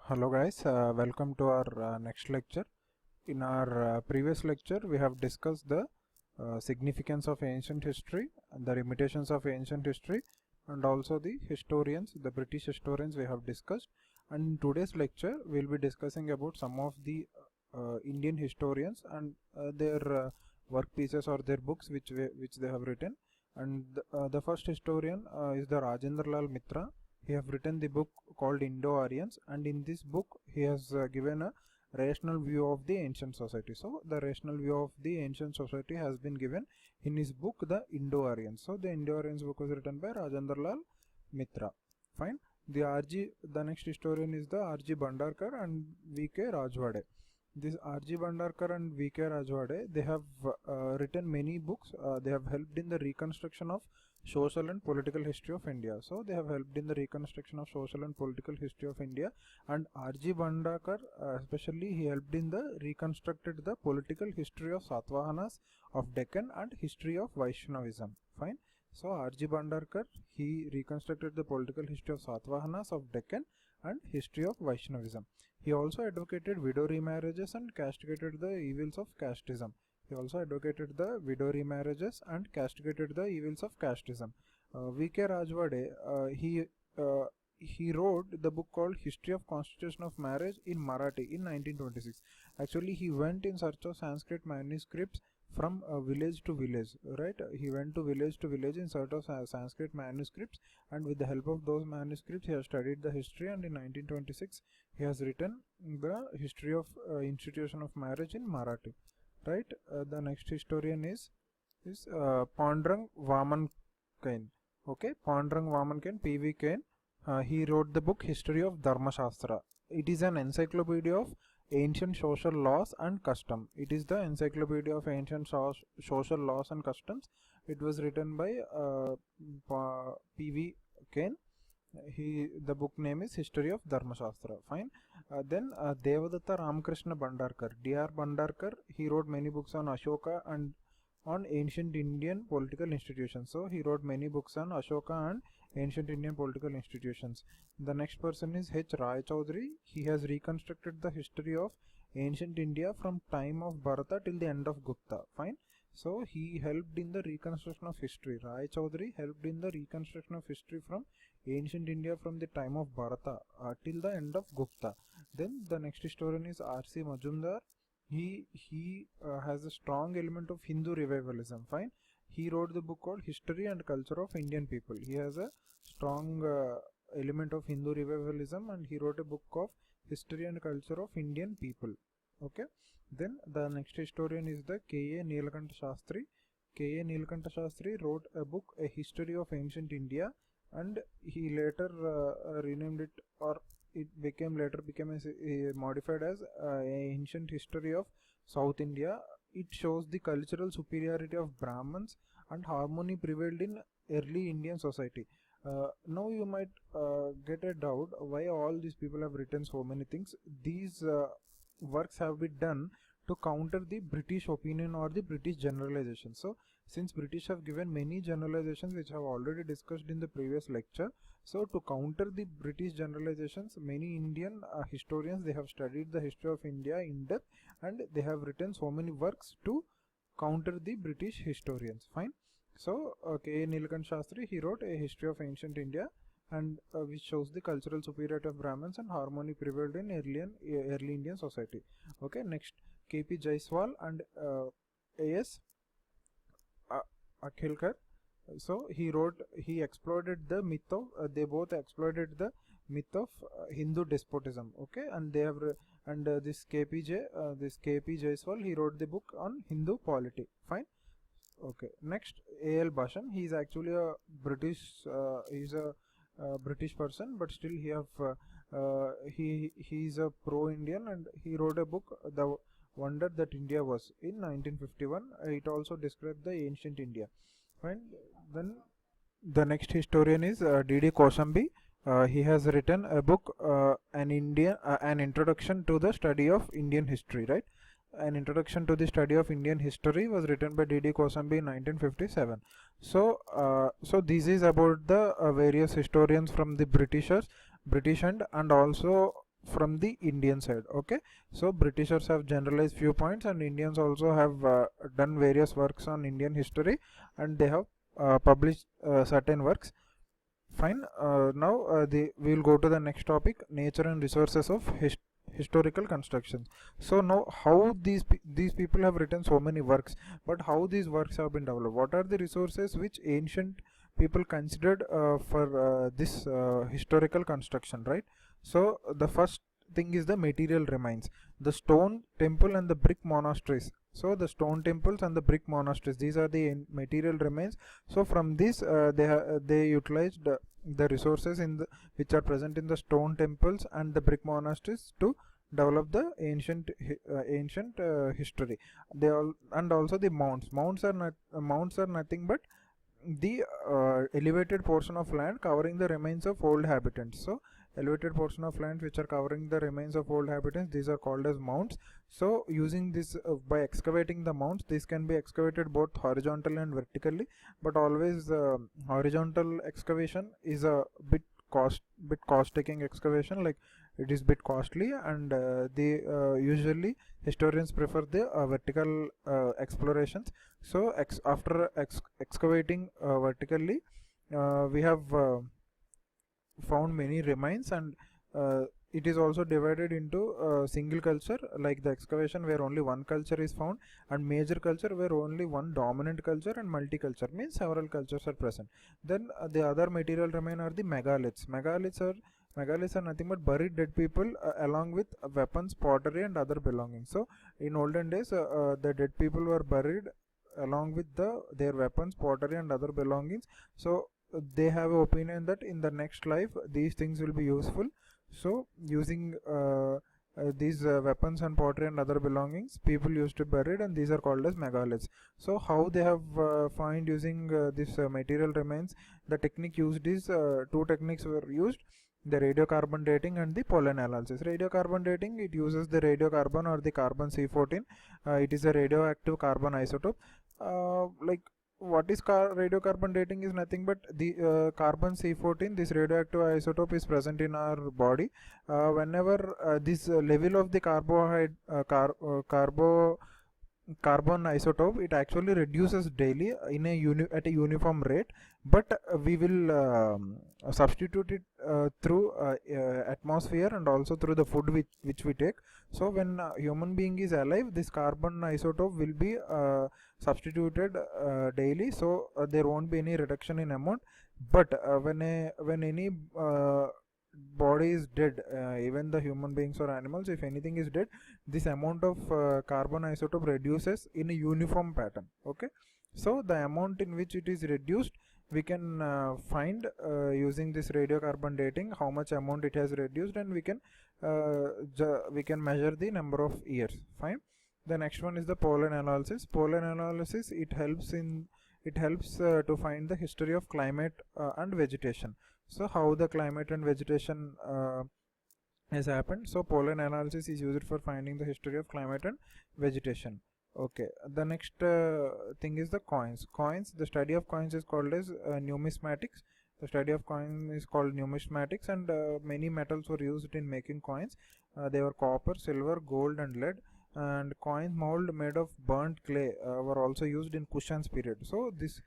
Hello guys, welcome to our next lecture. In our previous lecture we have discussed the significance of ancient history and the limitations of ancient history, and also the historians, the British historians we have discussed. And in today's lecture we will be discussing about some of the Indian historians and their work pieces or their books which they have written. And the first historian is the Rajendra Lal Mitra. He have written the book called Indo-Aryans, and in this book he has given a rational view of the ancient society. So the rational view of the ancient society has been given in his book, the Indo-Aryans. So the Indo-Aryans book was written by Rajendra Lal Mitra. Fine. The next historian is the R.G. Bhandarkar and V.K. Rajwade. This R.G. Bhandarkar and V.K. Rajwade, they have written many books. They have helped in the reconstruction of social and political history of India. So they have helped in the reconstruction of social and political history of India. And R.G. Bhandarkar, especially, he helped in the reconstructed the political history of Satavahanas of Deccan and history of Vaishnavism. Fine. So R.G. Bhandarkar, he reconstructed the political history of Satavahanas of Deccan and history of Vaishnavism. He also advocated widow remarriages and castigated the evils of casteism. He also advocated the widow remarriages and castigated the evils of casteism. V.K. Rajwade, he wrote the book called History of Constitution of Marriage in Marathi in 1926. Actually, he went in search of Sanskrit manuscripts from village to village, right? He went to village in search of Sanskrit manuscripts, and with the help of those manuscripts he has studied the history, and in 1926 he has written the history of institution of marriage in Marathi, right? The next historian is Pandurang Vamankain. Okay, Pandurang Vamankain, P.V. Kain. He wrote the book History of Dharma Shastra. It is an encyclopedia of ancient social laws and custom. It is the encyclopedia of ancient social laws and customs. It was written by P.V. Kain. The book name is History of Dharma Shastra. Fine. Then Devadatta Ramakrishna Bhandarkar, D.R. Bhandarkar, he wrote many books on Ashoka and on ancient Indian political institutions. So he wrote many books on Ashoka and ancient Indian political institutions. The next person is H. Rai Chaudhary. He has reconstructed the history of ancient India from time of Bharata till the end of Gupta. Fine. So he helped in the reconstruction of history. Rai Chaudhary helped in the reconstruction of history from ancient India from the time of Bharata till the end of Gupta. Then the next historian is R.C. Majumdar. He has a strong element of Hindu revivalism. Fine. He wrote the book called History and Culture of Indian People. He has a strong element of Hindu revivalism, and he wrote a book of History and Culture of Indian People. Okay. Then the next historian is the K.A. Nilakanta Shastri. K.A. Nilakanta Shastri wrote a book, A History of Ancient India, and he later renamed it, or it later became modified as Ancient History of South India. It shows the cultural superiority of Brahmins and harmony prevailed in early Indian society. Now you might get a doubt why all these people have written so many things. These works have been done to counter the British opinion or the British generalization. So since British have given many generalizations which have already discussed in the previous lecture, so to counter the British generalizations, many Indian historians, they have studied the history of India in depth, and they have written so many works to counter the British historians. Fine. So K.A. Nilakanta Shastri, he wrote A History of Ancient India, and which shows the cultural superiority of Brahmins and harmony prevailed in early Indian society. Okay. Next, K.P. Jaiswal and A.S. Akhilkar. So he exploited the myth of, they both exploited the myth of Hindu despotism. Okay, and they have this K.P. Jaiswal, he wrote the book on Hindu polity. Fine. Okay. Next, A.L. Basham. He is actually a British. He's a British person, but still he is a pro-Indian, and he wrote a book, The Wonder That India Was, in 1951. It also described the ancient India. Fine. Then the next historian is D.D. Kosambi. He has written a book, an introduction to the study of Indian history, right? An introduction to the study of Indian history was written by D.D. Kosambi in 1957. So this is about the various historians from the British end, and also from the Indian side. Okay, so Britishers have generalized few points, and Indians also have done various works on Indian history, and they have published certain works. Fine. Now we will go to the next topic: nature and resources of historical constructions. So now, how these people have written so many works, but how these works have been developed? What are the resources which ancient people considered for this historical construction, right? So the first thing is the material remains: the stone temple and the brick monasteries. So the stone temples and the brick monasteries, these are the material remains. So from this they utilized the resources which are present in the stone temples and the brick monasteries to develop the ancient history. They all, and also the mounts are nothing but the elevated portion of land covering the remains of old habitants. So elevated portion of land which are covering the remains of old habitants, these are called as mounds. So using this by excavating the mounds, this can be excavated both horizontally and vertically, but always horizontal excavation is a bit cost taking excavation, like it is bit costly, and they usually historians prefer the vertical explorations. So after excavating vertically, we have found many remains, and it is also divided into single culture, like the excavation where only one culture is found, and major culture where only one dominant culture, and multiculture means several cultures are present. Then the other material remain are the megaliths. Megaliths are nothing but buried dead people along with weapons, pottery, and other belongings. So in olden days, the dead people were buried along with their weapons, pottery, and other belongings. So they have an opinion that in the next life these things will be useful. So using these weapons and pottery and other belongings, people used to bury it, and these are called as megaliths. So how they have found using this material remains, the technique used is two techniques were used: the radiocarbon dating and the pollen analysis. Radiocarbon dating, it uses the radiocarbon or the carbon C14. It is a radioactive carbon isotope. Like, what is radiocarbon dating is nothing but the carbon C14, this radioactive isotope is present in our body. Whenever this level of the carbon isotope, it actually reduces daily in at a uniform rate, but we will substitute it through atmosphere and also through the food which we take. So when a human being is alive, this carbon isotope will be substituted daily, so there won't be any reduction in amount. But when any body is dead, even the human beings or animals, if anything is dead, this amount of carbon isotope reduces in a uniform pattern. Okay, so the amount in which it is reduced, we can find using this radiocarbon dating how much amount it has reduced, and we can measure the number of years. Fine. The next one is the pollen analysis. Pollen analysis, it helps to find the history of climate and vegetation. So how the climate and vegetation has happened. So pollen analysis is used for finding the history of climate and vegetation. Okay, the next thing is the coins. The study of coins is called as numismatics. The study of coin is called numismatics, and many metals were used in making coins. They were copper, silver, gold, and lead. And coin mold made of burnt clay were also used in Kushan's period. So this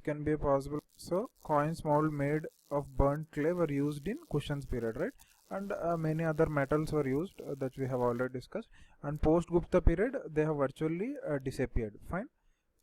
can be possible. So coins mold made of burnt clay were used in Kushan's period, right? And many other metals were used that we have already discussed. And post Gupta period, they have virtually disappeared. Fine.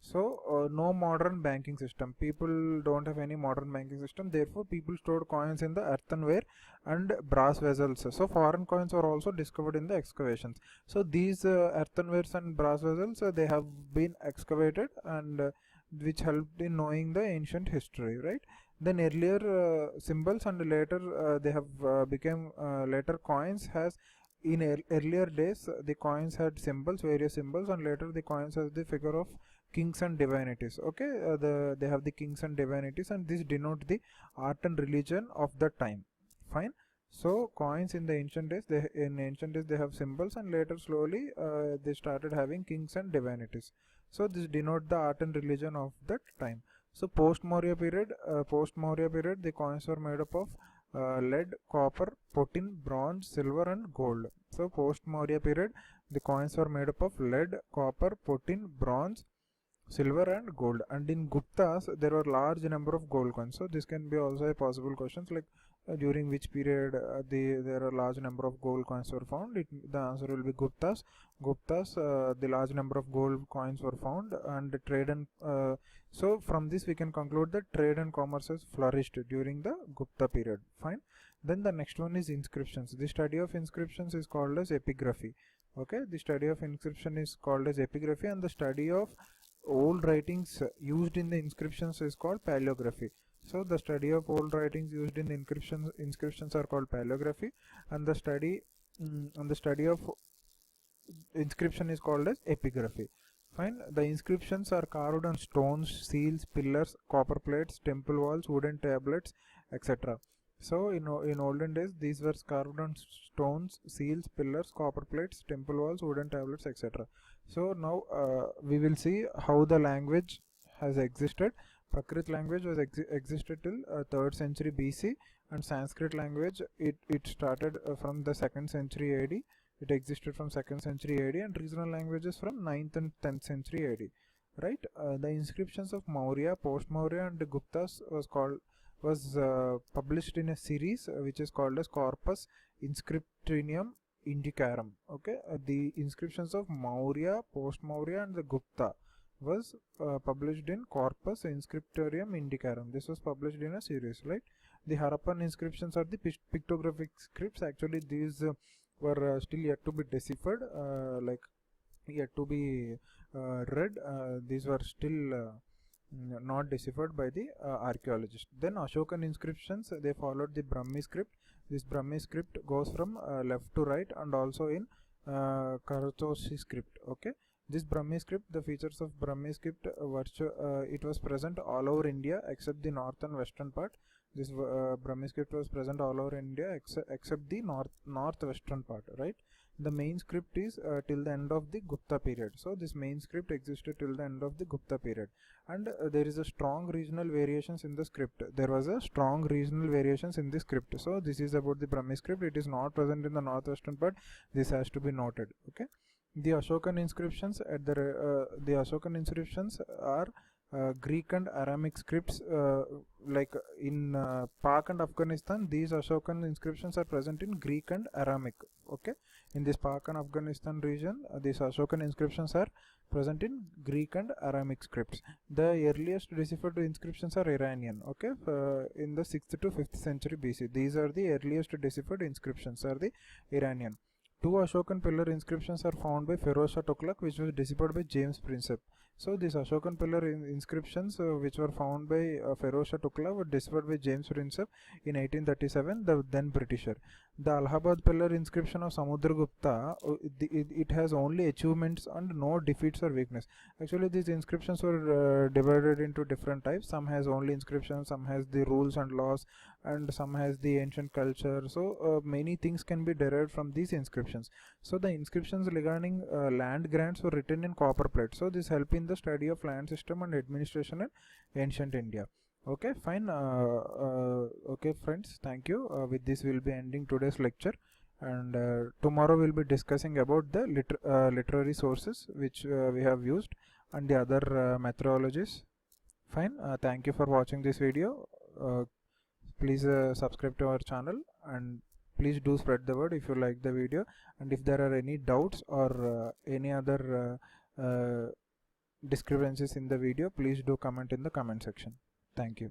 So no modern banking system. People don't have any modern banking system. Therefore, people stored coins in the earthenware and brass vessels. So foreign coins were also discovered in the excavations. So these earthenwares and brass vessels, they have been excavated, and which helped in knowing the ancient history, right? Then earlier symbols, and later they have become later coins has. In earlier days, the coins had symbols, various symbols, and later the coins has the figure of kings and divinities. Okay, they have the kings and divinities, and this denote the art and religion of the time. Fine. So coins in the ancient days, they have symbols, and later slowly they started having kings and divinities. So this denote the art and religion of that time. So post Maurya period, the coins were made up of lead, copper, potin, bronze, silver and gold. So post Maurya period, the coins were made up of lead, copper, potin, bronze, silver and gold. And in Guptas there were large number of gold coins. So this can be also a possible questions, like during which period there are large number of gold coins were found. The answer will be Guptas. The large number of gold coins were found, and trade and so from this we can conclude that trade and commerce has flourished during the Gupta period. Fine. Then the next one is inscriptions. The study of inscriptions is called as epigraphy. Okay, the study of inscription is called as epigraphy, and the study of old writings used in the inscriptions is called paleography. So the study of old writings used in inscriptions are called paleography, and the study of inscription is called as epigraphy. Fine. The inscriptions are carved on stones, seals, pillars, copper plates, temple walls, wooden tablets, etc. So in olden days these were carved on stones, seals, pillars, copper plates, temple walls, wooden tablets, etc. So now we will see how the language has existed. Prakrit language was existed till 3rd century BC, and Sanskrit language it started from the 2nd century AD. It existed from 2nd century AD, and regional languages from 9th and 10th century AD. Right? The inscriptions of Maurya, post Maurya and the Guptas was published in a series which is called as Corpus Inscriptionum Indicarum. Okay, the inscriptions of Maurya, post Maurya and the Gupta was published in Corpus Inscriptorium Indicarum. This was published in a series, right? The Harappan inscriptions are the pictographic scripts. Actually these were still yet to be deciphered, like yet to be read. These were still not deciphered by the archaeologists. Then Ashokan inscriptions, they followed the Brahmi script. This Brahmi script goes from left to right, and also in Karatosi script. Okay, this Brahmi script, the features of Brahmi script, it was present all over India except the north and western part. This Brahmi script was present all over India except the northwestern part, right? The main script is till the end of the Gupta period. So this main script existed till the end of the Gupta period, and there is a strong regional variations in the script. There was a strong regional variations in the script. So this is about the Brahmi script. It is not present in the northwestern part. This has to be noted. Okay. The Ashokan inscriptions the Ashokan inscriptions are Greek and Aramic scripts. Like in Pak and Afghanistan, these Ashokan inscriptions are present in Greek and Aramic. Okay, in this Pak and Afghanistan region, these Ashokan inscriptions are present in Greek and Aramic scripts. The earliest deciphered inscriptions are Iranian. Okay, in the 6th to 5th century BC. These are the earliest deciphered inscriptions are the Iranian. 2 Ashokan pillar inscriptions are found by Feroz Shah Tughlaq, which was deciphered by James Prinsep. So these Ashokan pillar inscriptions which were found by Feroz Shah Tughlaq were deciphered by James Prinsep in 1837, the then Britisher. The Allahabad pillar inscription of Samudragupta, it has only achievements and no defeats or weakness. Actually these inscriptions were divided into different types. Some has only inscriptions, some has the rules and laws, and some has the ancient culture. So many things can be derived from these inscriptions. So the inscriptions regarding land grants were written in copper plate. So this help in the study of land system and administration in ancient India. Okay, fine. Okay friends, thank you. With this we'll be ending today's lecture, and tomorrow we'll be discussing about the literary sources which we have used, and the other methodologies. Fine. Thank you for watching this video. Please subscribe to our channel, and please do spread the word if you like the video, and if there are any doubts or any other discrepancies in the video, please do comment in the comment section. Thank you.